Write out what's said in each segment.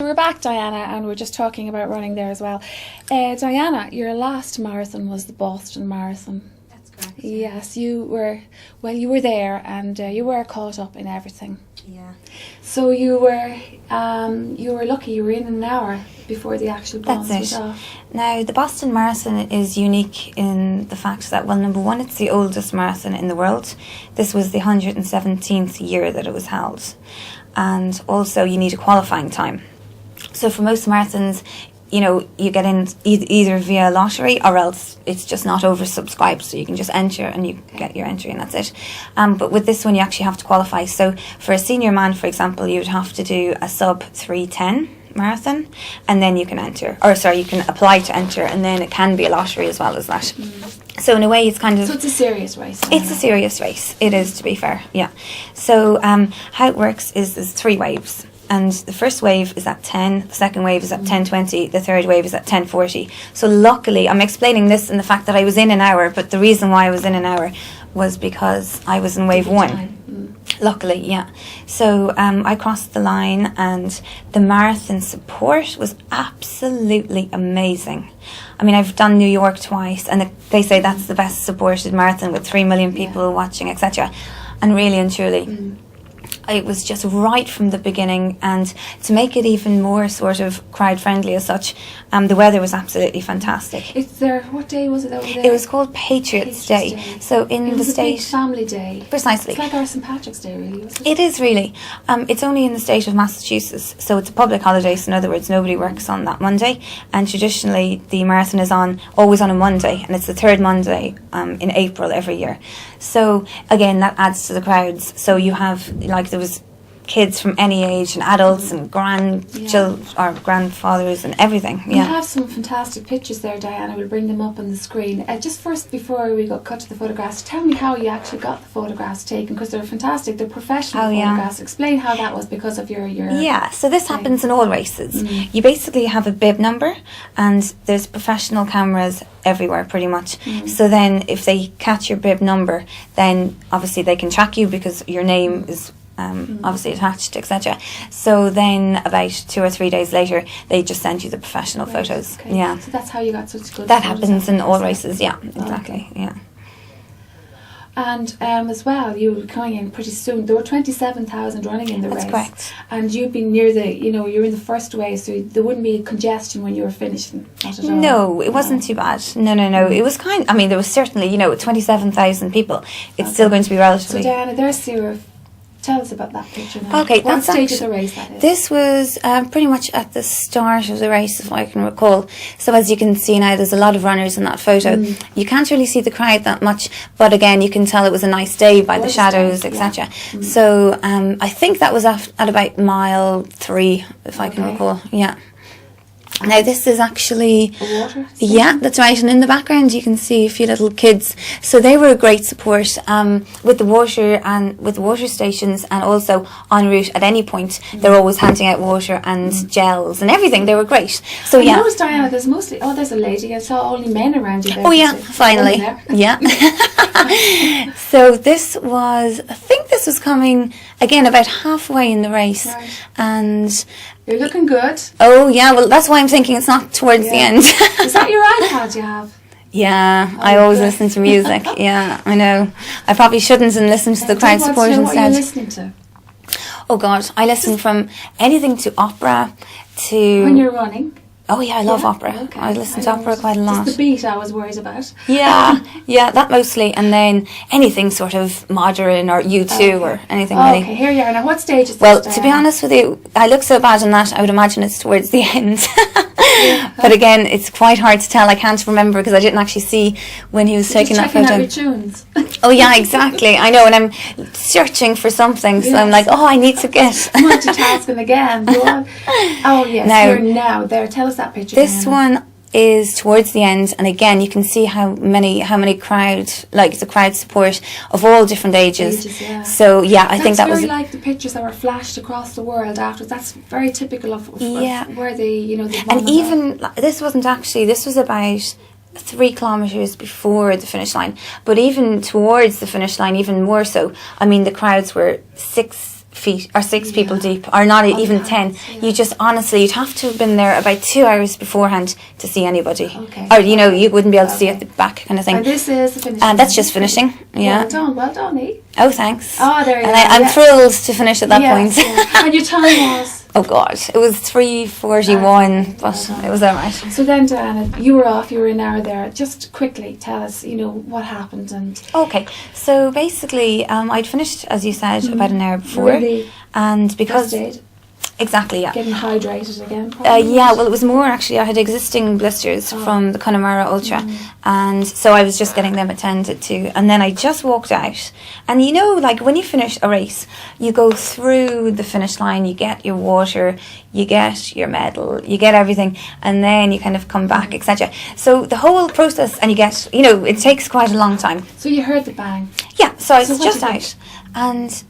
We're back, Diana, and we're just talking about running there as well. Diana, your last marathon was the Boston Marathon. That's correct. Yes, you were there, and you were caught up in everything. Yeah. So you were lucky. You were in an hour before the actual bronze was off. Now, the Boston Marathon is unique in the fact that, well, number one, it's the oldest marathon in the world. This was the 117th year that it was held. And also, you need a qualifying time. So for most marathons, you know, you get in either via lottery or else it's just not oversubscribed. So you can just enter and you get your entry and that's it. But with this one, you actually have to qualify. So for a senior man, for example, you would have to do a sub 3:10 marathon and then you can enter. Or sorry, you can apply to enter, and then it can be a lottery as well as that. So in a way, it's kind of... So it's a serious race. It's a serious race. It is, to be fair, yeah. So how it works is there's 3 waves. And the first wave is at 10, the second wave is at 10:20, the third wave is at 10:40. So luckily, I'm explaining this in the fact that I was in an hour, but the reason why I was in an hour was because I was in wave 1. Luckily, yeah. So I crossed the line, and the marathon support was absolutely amazing. I mean, I've done New York twice, and they say that's the best supported marathon with 3 million people watching, etc. And really and truly... It was just right from the beginning, and to make it even more sort of crowd friendly as such, the weather was absolutely fantastic. It's there. What day was it over there? It was called Patriots Day. So in the state, a big family day. Precisely. It's like our St. Patrick's Day, really. Wasn't it? It is really. It's only in the state of Massachusetts, so it's a public holiday. So in other words, nobody works on that Monday. And traditionally, the marathon is always on a Monday, and it's the third Monday in April every year. So again, that adds to the crowds. So you have, like, there was kids from any age and adults and grandchildren or grandfathers and everything. We have some fantastic pictures there, Diana. We'll bring them up on the screen. Just first, before we cut to the photographs, tell me how you actually got the photographs taken, because they're fantastic. They're professional photographs. Explain how that was because of your Yeah, so this happens in all races. You basically have a bib number, and there's professional cameras everywhere pretty much. So then if they catch your bib number, then obviously they can track you because your name is obviously attached, etc. So then about 2 or 3 days later, they just send you the professional photos. Okay. Yeah. So that's how you got such good That photos. happens in all races, yeah, exactly, yeah. And as well, you were coming in pretty soon. There were 27,000 running in the race. That's correct. And you'd been near you're in the first wave, so there wouldn't be congestion when you were finishing. Not at all. No, it wasn't too bad. No. It was there was certainly, 27,000 people. It's still going to be relatively... So Diana, there's Sarah. Tell us about that picture now. Okay, what stage of the race that is? This was pretty much at the start of the race, if I can recall. So as you can see now, there's a lot of runners in that photo. You can't really see the crowd that much, but again, you can tell it was a nice day by the shadows, etc. So I think that was at about mile 3, if I can recall. Yeah. Now this is actually, yeah, that's right, and in the background you can see a few little kids. So they were a great support with the water stations, and also en route at any point they're always handing out water and gels and everything. They were great. So I noticed, Diana, there's mostly there's a lady. I saw only men around you there. Oh yeah, finally, yeah. So this was, I think this was coming again about halfway in the race, and. You're looking good. Oh yeah, well that's why I'm thinking it's not towards the end. Is that your iPad you have? Yeah, I always listen to music. Yeah, I know. I probably shouldn't and listen to the crowd support instead. What are you listening to? Oh God, I listen from anything to opera to... When you're running? Oh yeah, I love opera. Okay. I listen to opera quite a lot. Just the beat I was worried about. Yeah, that mostly, and then anything sort of modern or U2 or anything really. Okay, here you are. Now what stage is this? Well, to be honest with you, I look so bad in that, I would imagine it's towards the end. But again, it's quite hard to tell. I can't remember because I didn't actually see when he was taking that photo. Out your tunes. Oh yeah, exactly. I know, and I'm searching for something, so I'm like, I need to get... Multitasking again. Go on. Oh yes, now there. Tell us that picture. This one is towards the end, and again you can see how many the crowd support of all different ages. So yeah, I think that was like the pictures that were flashed across the world afterwards. That's very typical of where they and even this wasn't actually, this was about 3 kilometres before the finish line, but even towards the finish line, even more so. I mean, the crowds were 6 feet or 6 people deep, or not even 10. You just honestly, you'd have to have been there about 2 hours beforehand to see anybody. Okay. Or you wouldn't be able to see at the back kind of thing. And this is the finishing. And that's just finishing. Yeah. Well done, eh? Oh, thanks. Oh, there you and are. I'm thrilled to finish at that point. Yeah. And your time was? Oh God, it was 3:41, but it was alright. So then, Diana, you were off. You were an hour there. Just quickly tell us, what happened and. Okay, so basically, I'd finished, as you said, about an hour before, Really? And because First aid? exactly, yeah. Getting hydrated again. Probably. Yeah, well, it was more actually. I had existing blisters from the Connemara Ultra, and so I was just getting them attended to. And then I just walked out, and like when you finish a race, you go through the finish line, you get your water, you get your medal, you get everything, and then you kind of come back, etc. So the whole process, and you get, it takes quite a long time. So you heard the bang. Yeah, so I was what just did you out, and.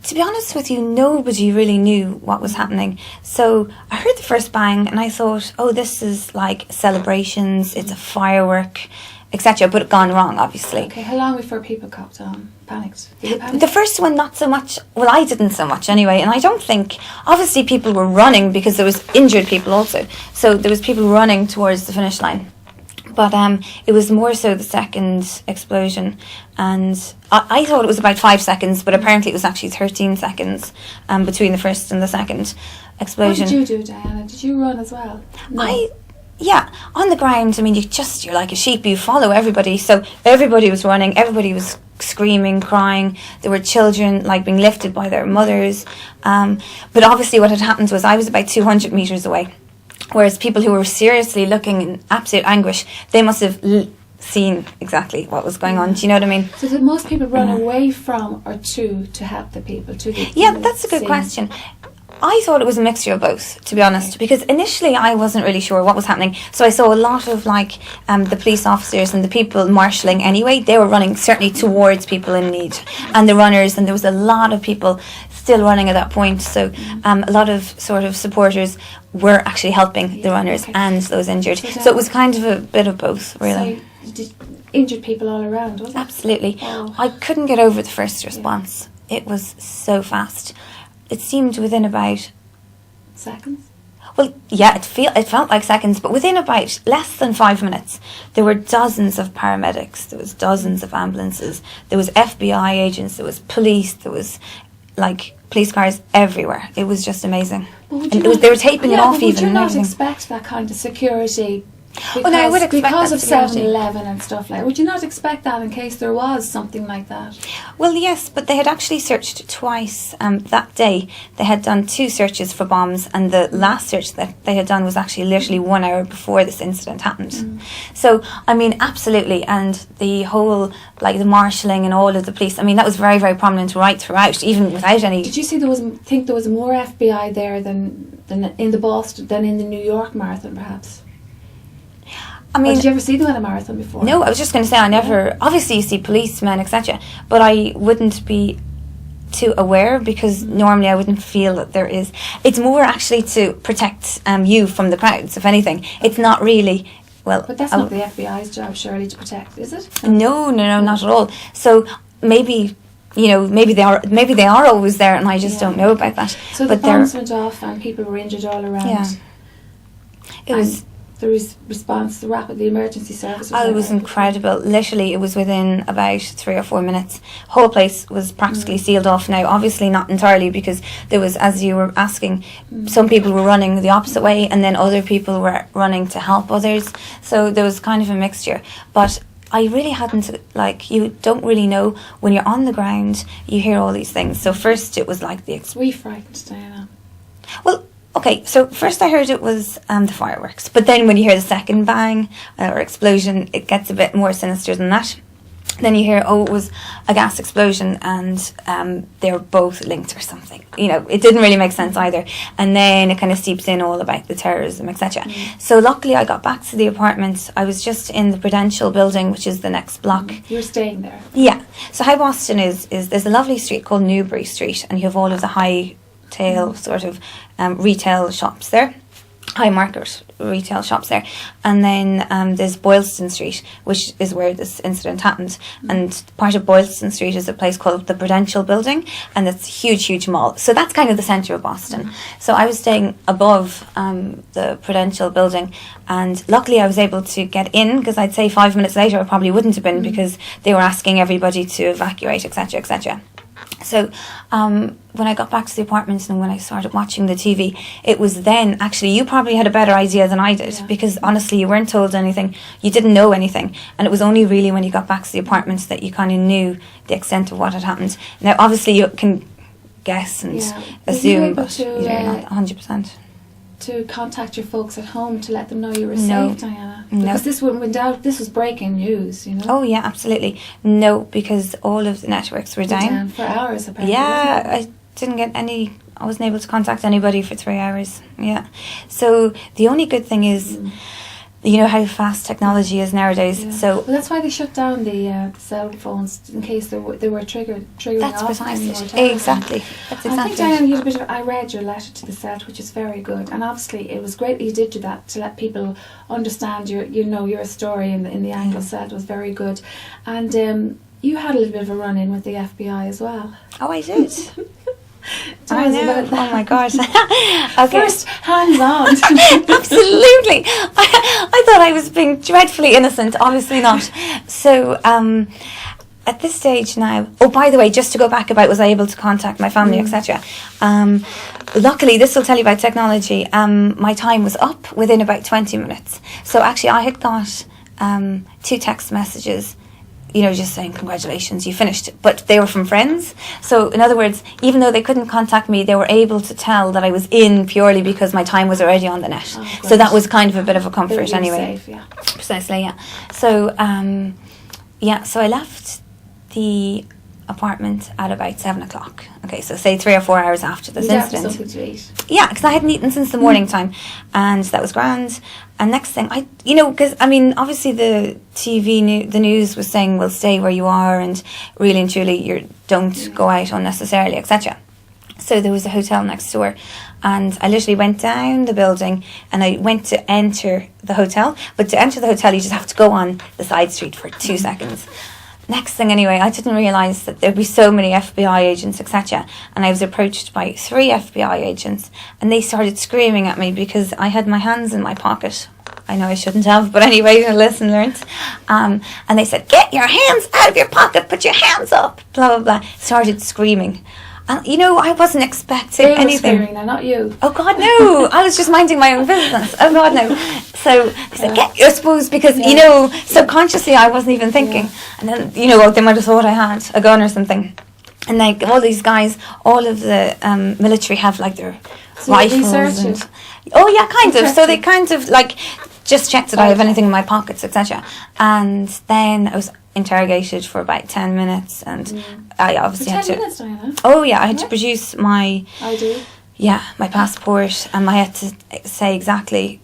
To be honest with you, nobody really knew what was happening. So I heard the first bang and I thought, oh, this is like celebrations, it's a firework, etc. But it gone wrong, obviously. Okay, how long before people copped on? Panicked? Did you panic? The first one, not so much. Well, I didn't so much anyway. And I don't think, obviously people were running because there was injured people also. So there was people running towards the finish line. But it was more so the second explosion, and I thought it was about 5 seconds, but apparently it was actually 13 seconds between the first and the second explosion. What did you do, Diana? Did you run as well? No. Yeah, on the ground. I mean, you're like a sheep. You follow everybody. So everybody was running. Everybody was screaming, crying. There were children like being lifted by their mothers. But obviously, what had happened was I was about 200 meters away. Whereas people who were seriously looking in absolute anguish, they must have seen exactly what was going on. Do you know what I mean? So did most people run away from or to help the people? Yeah, that's a good question. I thought it was a mixture of both, to be honest, because initially I wasn't really sure what was happening. So I saw a lot of the police officers and the people marshalling anyway. They were running certainly towards people in need, and the runners, and there was a lot of people still running at that point. So a lot of sort of supporters were actually helping the runners and those injured. So it was kind of a bit of both, really. So injured people all around, was it? Absolutely. Oh. I couldn't get over the first response. It was so fast. It seemed within about seconds. Well, yeah, it felt like seconds, but within about less than 5 minutes, there were dozens of paramedics. There was dozens of ambulances. There was FBI agents. There was police. There was police cars everywhere. It was just amazing. And they were taping it off even. Would you not expect that kind of security? Because, I would expect because that of security. 7-Eleven and stuff like that. Would you not expect that in case there was something like that? Well, yes, but they had actually searched twice that day. They had done 2 searches for bombs, and the last search that they had done was actually literally 1 hour before this incident happened. So, I mean, absolutely, and the whole, the marshalling and all of the police, I mean, that was very, very prominent right throughout, even without any... Did you see there was more FBI there than in the Boston, than in the New York Marathon, perhaps? I mean, did you ever see them at a marathon before? No, I was just going to say I never. Obviously, you see policemen, etc., but I wouldn't be too aware because normally I wouldn't feel that there is. It's more actually to protect you from the crowds, if anything. It's not really. Well, but that's not the FBI's job, surely, to protect, is it? No, not at all. So maybe. Maybe they are always there, and I just don't know about that. So the bombs went off, and people were injured all around. Yeah, it was. The response, the emergency service. It was incredible. Literally, it was within about 3 or 4 minutes. Whole place was practically sealed off. Now, obviously not entirely, because there was, as you were asking, some people were running the opposite way, and then other people were running to help others. So there was kind of a mixture. But I really hadn't, you don't really know when you're on the ground, you hear all these things. So first it was like the... Were you frightened, Diana? Well, okay, so first I heard it was the fireworks. But then when you hear the second bang or explosion, it gets a bit more sinister than that. Then you hear, it was a gas explosion, and they're both linked or something. It didn't really make sense either. And then it kind of seeps in all about the terrorism, etc. So luckily I got back to the apartment. I was just in the Prudential building, which is the next block. You were staying there? Yeah. So how Boston is there's a lovely street called Newbury Street, and you have all of the high tail sort of retail shops there. high market retail shops there. And then there's Boylston Street, which is where this incident happened. And part of Boylston Street is a place called the Prudential Building, and it's a huge mall. So that's kind of the centre of Boston. So I was staying above the Prudential Building, and luckily I was able to get in, because I'd say 5 minutes later I probably wouldn't have been, because they were asking everybody to evacuate, etc., etc. So when I got back to the apartment and when I started watching the TV, it was then, actually, you probably had a better idea than I did, because honestly you weren't told anything, you didn't know anything, and it was only really when you got back to the apartment that you kind of knew the extent of what had happened. Now obviously you can guess and assume, but you're not 100%. To contact your folks at home to let them know you were safe, Diana? Because this went out, this was breaking news, you know? Oh yeah, absolutely. No, because all of the networks were down. For hours, apparently. Yeah, I didn't get any, I wasn't able to contact anybody for 3 hours. Yeah. So the only good thing is, you know how fast technology is nowadays. Yeah. So well, that's why they shut down the cell phones, in case they were triggering that's off. precisely it. Exactly. That's exactly. I think, Diana, you had a bit of, I read your letter to the set, which is very good, and obviously it was great that you did do that to let people understand your story in the Anglo set was very good, and you had a little bit of a run in with the FBI as well. Oh, I did. I know. Oh my God. Okay. First, hands on. Absolutely. I thought I was being dreadfully innocent. Obviously not. So at this stage now, oh, by the way, just to go back about was I able to contact my family, etc. Luckily, this will tell you about technology. My time was up within about 20 minutes. So actually I had got 2 text messages, you know, just saying, congratulations, you finished. But they were from friends. So in other words, even though they couldn't contact me, they were able to tell that I was in purely because my time was already on the net. So that was kind of a bit of a comfort anyway. Safe, yeah. Precisely, yeah. So, so I left the apartment at about 7 o'clock. Okay, so say 3 or 4 hours after this incident. Something to eat. Yeah, because I hadn't eaten since the morning time, and that was grand. And next thing, because I mean, obviously the the news was saying, well, stay where you are, and really and truly, don't go out unnecessarily, etc. So there was a hotel next door, and I literally went down the building and I went to enter the hotel. But to enter the hotel, you just have to go on the side street for 2 seconds. Next thing anyway, I didn't realise that there'd be so many FBI agents, etc. And I was approached by 3 FBI agents, and they started screaming at me because I had my hands in my pocket. I know I shouldn't have, but anyway, lesson learned. And they said, get your hands out of your pocket, put your hands up, blah, blah, blah. Started screaming. And, I wasn't expecting anything. They were screaming, now, not you. Oh, God, no. I was just minding my own business. Oh, God, no. So they said, I suppose, because, subconsciously I wasn't even thinking. And then, they might have thought I had a gun or something. And, like, all these guys, all of the military have, like, their rifles. And, oh, yeah, kind of. So they kind of, like, just checked that I have anything in my pockets, etc. And then I was interrogated for about 10 minutes, and I obviously had to... 10 minutes, Diana? Oh, yeah, I had to produce my... ID? Yeah, my passport, and I had to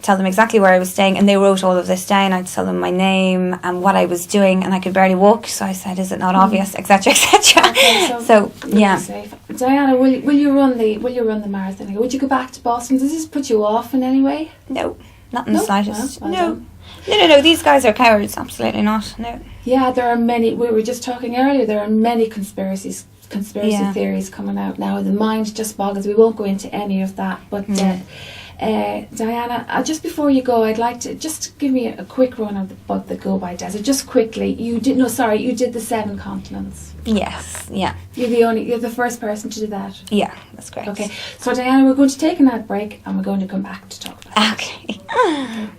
tell them exactly where I was staying, and they wrote all of this down. I had to tell them my name and what I was doing, and I could barely walk, so I said, is it not obvious, etc., etc. Okay, so yeah. Safe. Diana, will you run the marathon? Would you go back to Boston? Does this put you off in any way? No, not in the slightest. Well no. Done. No, these guys are cowards, absolutely not, no. Yeah, there are many, we were just talking earlier, there are many conspiracy theories coming out now. The mind just boggles. We won't go into any of that, but Diana, just before you go, I'd like to just give me a quick run of the Go By Desert. Just quickly, you did the 7 continents. Yes, yeah. You're the first person to do that. Yeah, that's correct. Okay, so Diana, we're going to take an ad break and we're going to come back to talk about it. Okay.